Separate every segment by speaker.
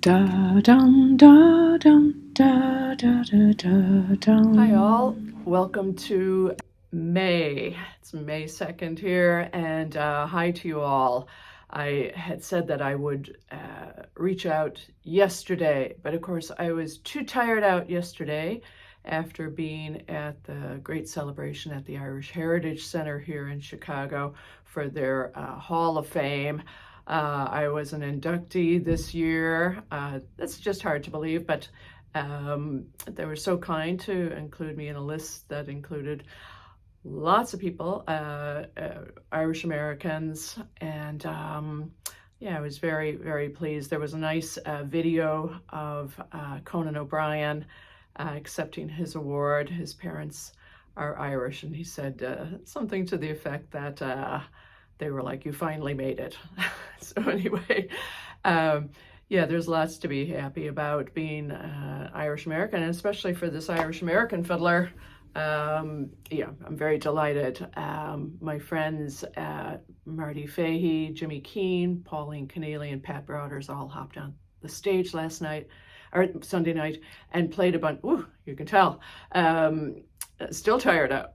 Speaker 1: Da dum da dum da da da da dum.
Speaker 2: Hi all, welcome to May. It's May 2nd here, and hi to you all. I had said that I would reach out yesterday, but of course I was too tired out yesterday after being at the great celebration at the Irish Heritage Center here in Chicago for their Hall of Fame. I was an inductee this year. That's just hard to believe, but they were so kind to include me in a list that included lots of people, Irish Americans, and yeah, I was very, very pleased. There was a nice video of Conan O'Brien accepting his award. His parents are Irish, and he said something to the effect that they were like, "You finally made it." So anyway, yeah, there's lots to be happy about being Irish American, and especially for this Irish American fiddler. Yeah, I'm very delighted. My friends Marty Fahey, Jimmy Keane, Pauline Keneally, and Pat Browders all hopped on the stage last night, or Sunday night, and played a bunch. Ooh, you can tell. Still tired out.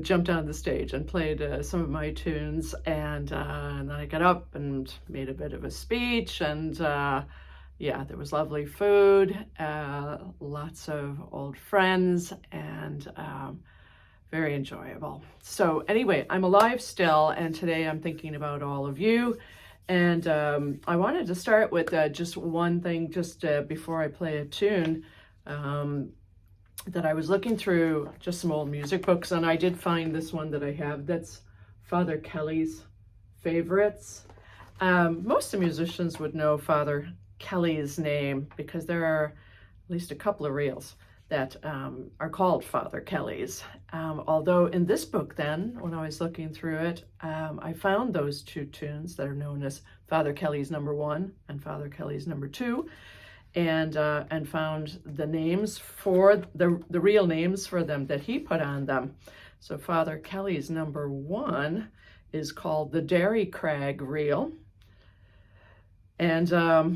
Speaker 2: Jumped on the stage and played some of my tunes, and then I got up and made a bit of a speech, and yeah, there was lovely food, lots of old friends, and very enjoyable. So anyway, I'm alive still, and today I'm thinking about all of you, and I wanted to start with just one thing just before I play a tune. That I was looking through just some old music books, and I did find this one that I have that's Father Kelly's Favorites. Most of the musicians would know Father Kelly's name because there are at least a couple of reels that are called Father Kelly's. Although in this book then, when I was looking through it, I found those two tunes that are known as Father Kelly's number 1 and Father Kelly's number 2. And found the names for the real names for them that he put on them. So Father Kelly's number 1 is called the Derry Crag Reel, and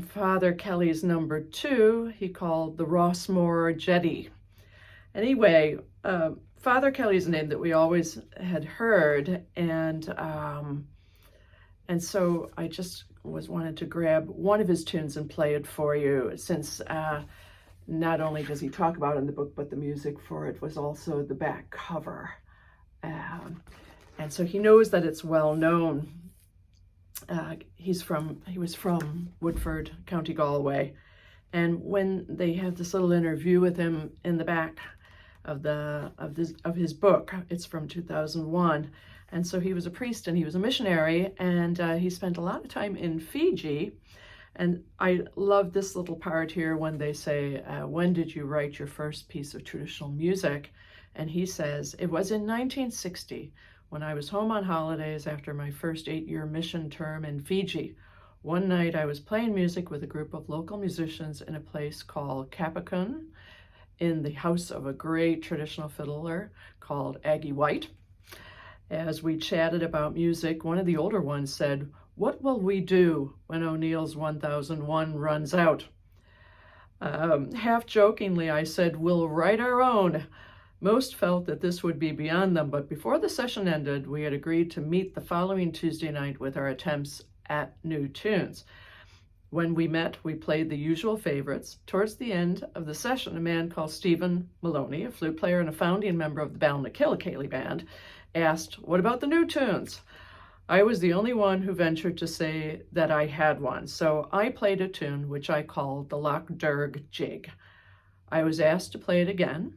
Speaker 2: Father Kelly's number 2 he called the Rossmore Jetty. Anyway, Father Kelly's a name that we always had heard, and so I just wanted to grab one of his tunes and play it for you, since not only does he talk about it in the book, but the music for it was also the back cover. And so he knows that it's well known. He was from Woodford, County Galway. And when they had this little interview with him in the back of his book, it's from 2001. And so he was a priest and he was a missionary, and he spent a lot of time in Fiji. And I love this little part here when they say, when did you write your first piece of traditional music? And he says, it was in 1960 when I was home on holidays after my first 8-year mission term in Fiji. One night I was playing music with a group of local musicians in a place called Cappoquin in the house of a great traditional fiddler called Aggie White. As we chatted about music, one of the older ones said, "What will we do when O'Neill's 1001 runs out?" Half jokingly, I said, "We'll write our own." Most felt that this would be beyond them, but before the session ended, we had agreed to meet the following Tuesday night with our attempts at new tunes. When we met, we played the usual favorites. Towards the end of the session, a man called Stephen Maloney, a flute player and a founding member of the Ballinakillikilly band, asked, "What about the new tunes?" I was the only one who ventured to say that I had one, so I played a tune which I called the Loch Derg Jig. I was asked to play it again,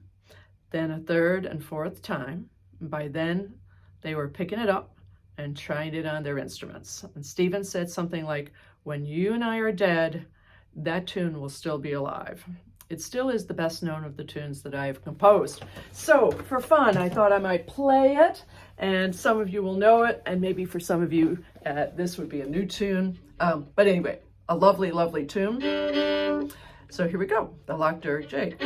Speaker 2: then a third and fourth time. By then, they were picking it up and trying it on their instruments. And Stephen said something like, "When you and I are dead, that tune will still be alive." It still is the best known of the tunes that I have composed. So for fun, I thought I might play it, and some of you will know it, and maybe for some of you, this would be a new tune. But anyway, a lovely, lovely tune. So here we go, the Loch Derg Jig.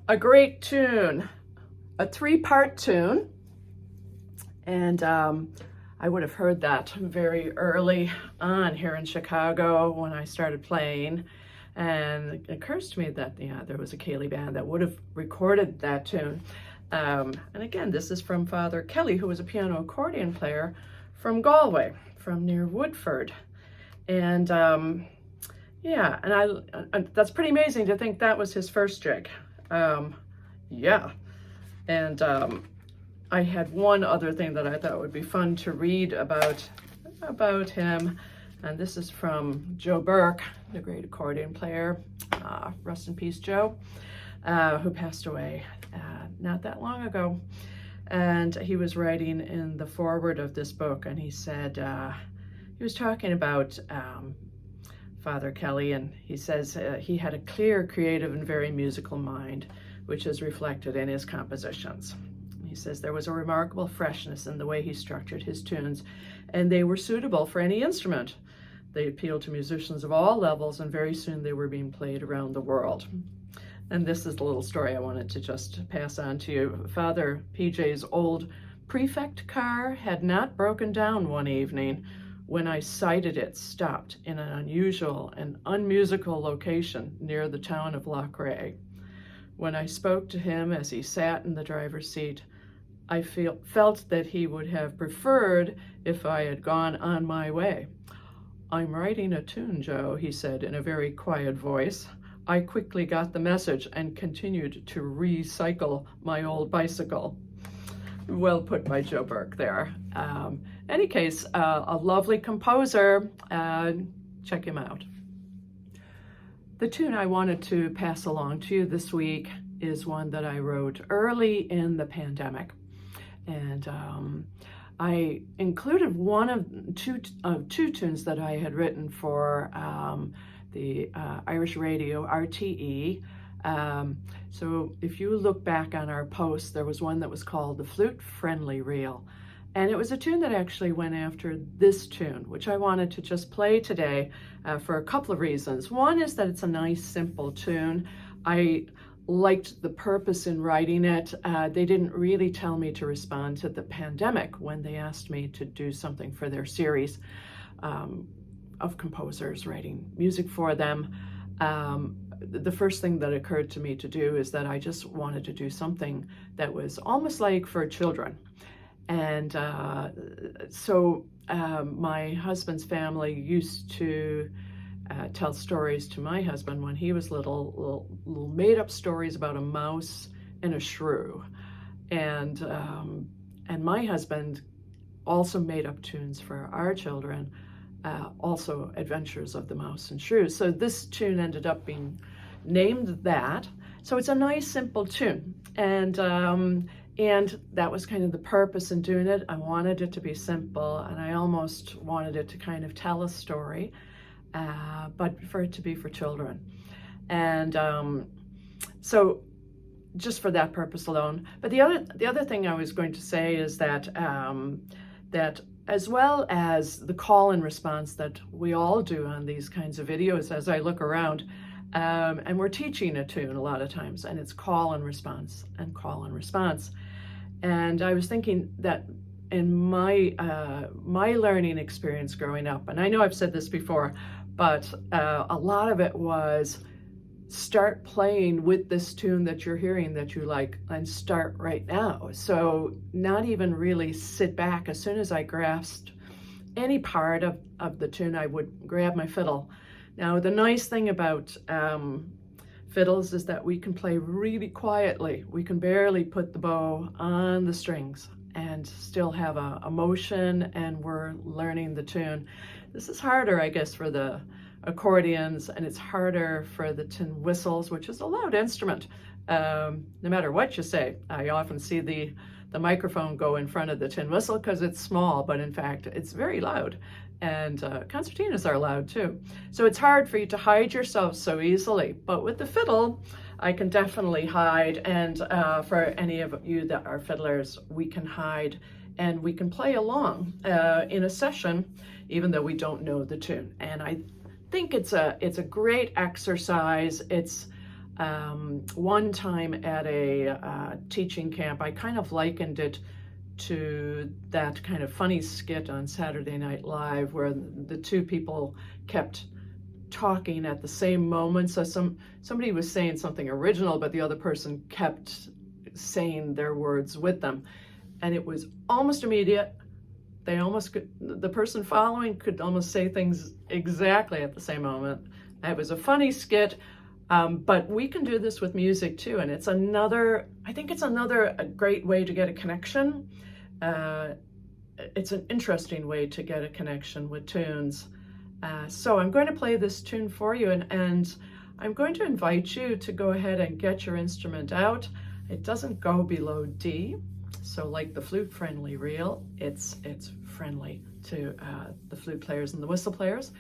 Speaker 2: a great tune, a 3-part tune. And I would have heard that very early on here in Chicago when I started playing. And it occurs to me that, yeah, there was a Ceilidh band that would have recorded that tune. And again, this is from Father Kelly, who was a piano accordion player from Galway, from near Woodford. And yeah, and that's pretty amazing to think that was his first jig. Yeah, and I had one other thing that I thought would be fun to read about him, and this is from Joe Burke, the great accordion player. Rest in peace, Joe, who passed away not that long ago. And he was writing in the foreword of this book, and he said, he was talking about Father Kelly, and he says he had a clear, creative, and very musical mind, which is reflected in his compositions. He says there was a remarkable freshness in the way he structured his tunes, and they were suitable for any instrument. They appealed to musicians of all levels, and very soon they were being played around the world. And this is the little story I wanted to just pass on to you. Father PJ's old prefect car had not broken down one evening when I sighted it stopped in an unusual and unmusical location near the town of Loughrea. When I spoke to him as he sat in the driver's seat, I felt that he would have preferred if I had gone on my way. "I'm writing a tune, Joe," he said in a very quiet voice. I quickly got the message and continued to recycle my old bicycle. Well put by Joe Burke there. Any case, a lovely composer. Check him out. The tune I wanted to pass along to you this week is one that I wrote early in the pandemic. And I included one of two tunes that I had written for the Irish radio, RTE. So if you look back on our posts, there was one that was called the Flute Friendly Reel. And it was a tune that actually went after this tune, which I wanted to just play today for a couple of reasons. One is that it's a nice, simple tune. I liked the purpose in writing it. They didn't really tell me to respond to the pandemic when they asked me to do something for their series of composers writing music for them. The first thing that occurred to me to do is that I just wanted to do something that was almost like for children. And so my husband's family used to tell stories to my husband when he was little made-up stories about a mouse and a shrew. And my husband also made up tunes for our children, also Adventures of the Mouse and Shrew. So this tune ended up being named that. So it's a nice, simple tune. And that was kind of the purpose in doing it. I wanted it to be simple, and I almost wanted it to kind of tell a story, but for it to be for children. And so just for that purpose alone. But the other thing I was going to say is that that as well as the call and response that we all do on these kinds of videos, as I look around, and we're teaching a tune a lot of times, and it's call and response and call and response. And I was thinking that in my learning experience growing up, and I know I've said this before, but a lot of it was start playing with this tune that you're hearing that you like, and start right now. So not even really sit back. As soon as I grasped any part of the tune, I would grab my fiddle. Now, the nice thing about fiddles is that we can play really quietly. We can barely put the bow on the strings and still have a motion, and we're learning the tune. This is harder, I guess, for the accordions, and it's harder for the tin whistles, which is a loud instrument. No matter what you say, I often see the microphone go in front of the tin whistle because it's small, but in fact, it's very loud. And concertinas are loud too. So it's hard for you to hide yourself so easily. But with the fiddle, I can definitely hide. And for any of you that are fiddlers, we can hide and we can play along in a session, even though we don't know the tune. And I think it's a great exercise. It's One time at a teaching camp, I kind of likened it to that kind of funny skit on Saturday Night Live where the two people kept talking at the same moment. So somebody was saying something original, but the other person kept saying their words with them. And it was almost immediate. The person following could almost say things exactly at the same moment. It was a funny skit, but we can do this with music too. And I think it's another great way to get a connection. It's an interesting way to get a connection with tunes. So I'm going to play this tune for you, and I'm going to invite you to go ahead and get your instrument out. It doesn't go below D, so like the flute-friendly reel, it's friendly to the flute players and the whistle players,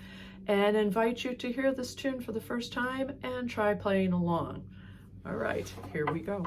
Speaker 2: and invite you to hear this tune for the first time and try playing along. All right, here we go.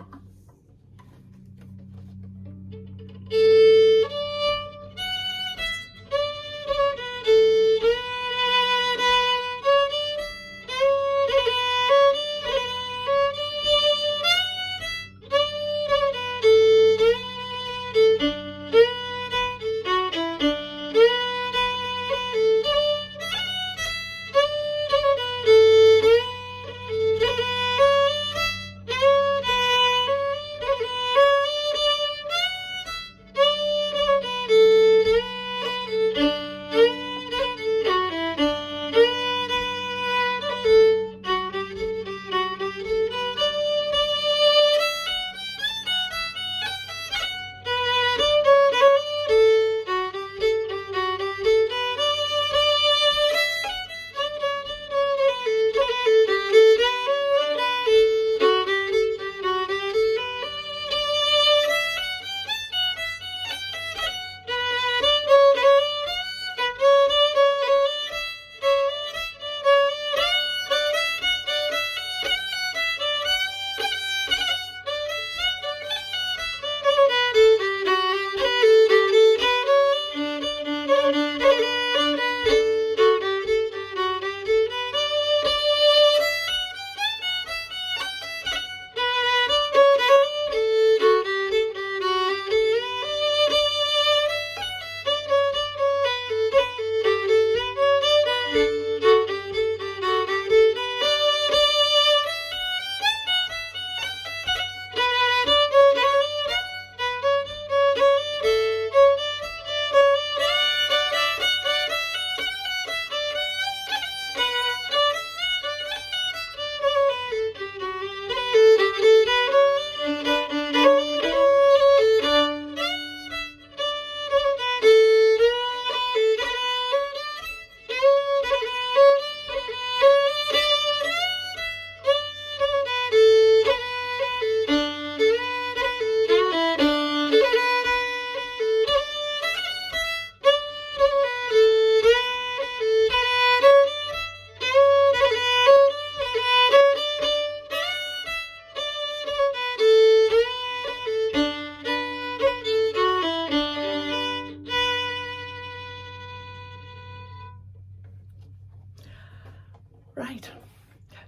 Speaker 2: Right.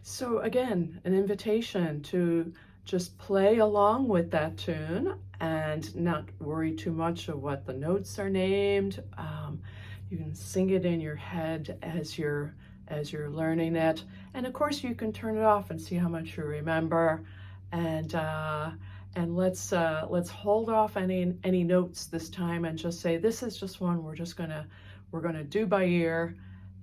Speaker 2: So again, an invitation to just play along with that tune and not worry too much of what the notes are named. You can sing it in your head as you're learning it, and of course you can turn it off and see how much you remember. And let's hold off any notes this time and just say this is just one we're gonna do by ear.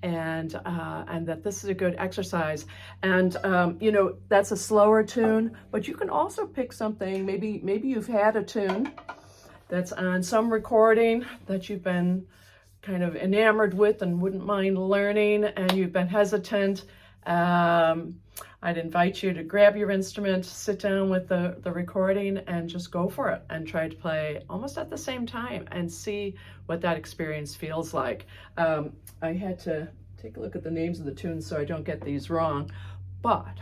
Speaker 2: And that this is a good exercise. And you know, that's a slower tune, but you can also pick something. Maybe you've had a tune that's on some recording that you've been kind of enamored with and wouldn't mind learning, and you've been hesitant. I'd invite you to grab your instrument, sit down with the recording, and just go for it and try to play almost at the same time and see what that experience feels like. I had to take a look at the names of the tunes so I don't get these wrong, but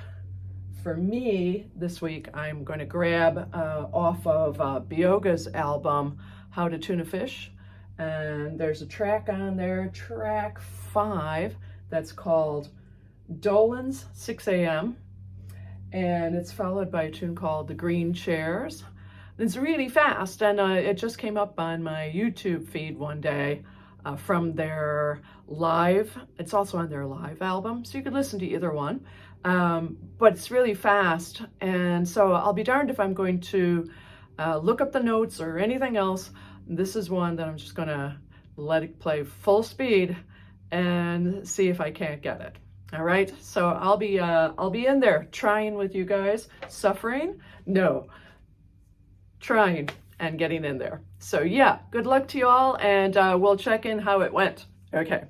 Speaker 2: for me this week I'm going to grab off of Bioga's album How to Tune a Fish, and there's a track on there, track 5, that's called Dolan's 6 a.m. and it's followed by a tune called The Green Chairs. It's really fast, and it just came up on my YouTube feed one day from their live. It's also on their live album, so you could listen to either one. But it's really fast, and so I'll be darned if I'm going to look up the notes or anything else. This is one that I'm just gonna let it play full speed and see if I can't get it. All right, so I'll be in there trying with you guys. Suffering? No. Trying and getting in there. So yeah, good luck to you all, and we'll check in how it went. Okay.